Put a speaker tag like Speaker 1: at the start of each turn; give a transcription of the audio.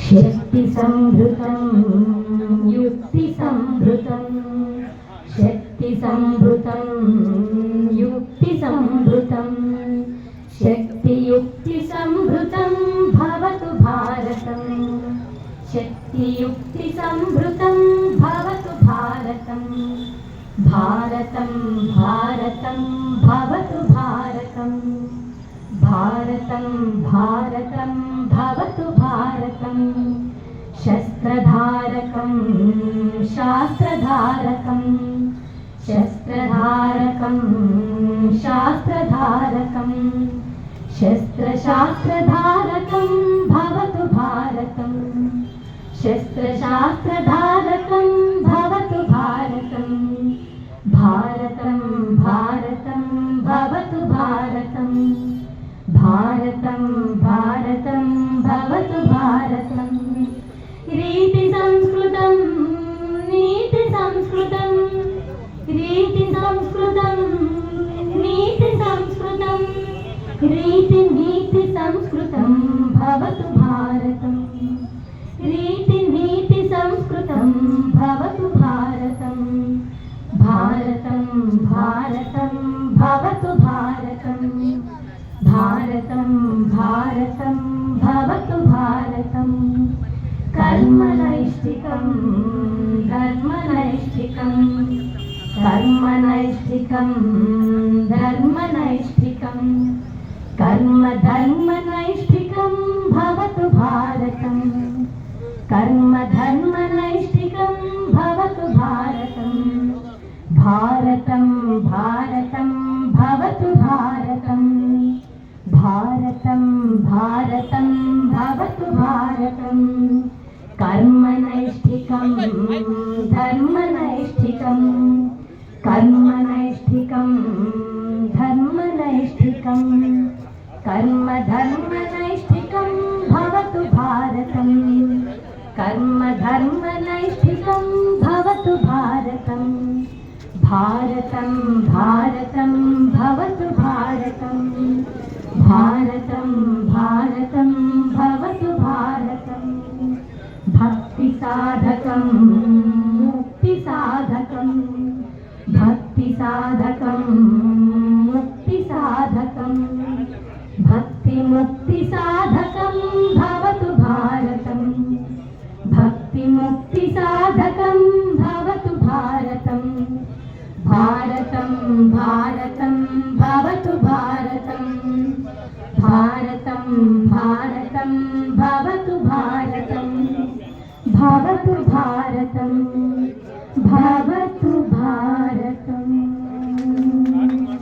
Speaker 1: शक्ति संभृतं युक्ति संभृतं शक्ति संभृतं युक्ति संभृतं शक्ति युक्ति संभृतं भवतु भारतं शक्ति युक्ति संभृतं भवतु भारतं भारतं भारतं भवतु भारतं भारतं भारतं भवतु भारतं शस्त्रधारकं शास्त्रधारकं शस्त्रधारकं शास्त्रधारकं शस्त्रशास्त्रधारकं भवतु भारतं शस्त्रशास्त्रधारकं भवतु भारतं भारतं भारतं भवतु भारतं भारतं भारतं भवतु भारतं रीति संस्कृतं नीति संस्कृतं रीति संस्कृतं नीति संस्कृतं रीति नीति संस्कृतं भवतु भारतं रीति नीति संस्कृतं भवतु भारतं भारतं भारतं भवतु भारतं भारतं भारतं भवतु भारतं कर्मनैष्ठिकं धर्मनैष्ठिकं कर्मनैष्ठिकं धर्मनैष्ठिकं कर्मधर्मनैष्ठिकं भवतु भारतं कर्मधर्मनैष्ठिकं भवतु भारतं भारतं भारतं भवतु भारतं भारतं भारतं भवतु भारतं कर्मनैष्ठिकं धर्मनैष्ठिकं कर्मनैष्ठिकं धर्मनैष्ठिकं कर्मधर्मनैष्ठिकं भवतु भारतं कर्मधर्मनैष्ठिकं भवतु भारतं भारतं भारतं भवतु भारतं भारतं भारतं भवतु भारतं भक्तिसाधकं मुक्तिसाधकं भक्तिसाधकं मुक्तिसाधकं भक्तिमुक्तिसाधकं भवतु भारतं भक्तिमुक्तिसाधकं भवतु भारतं भारतं भारतं भवतु भारतं भारतं भारतं भवतु भारतं भवतु भारतं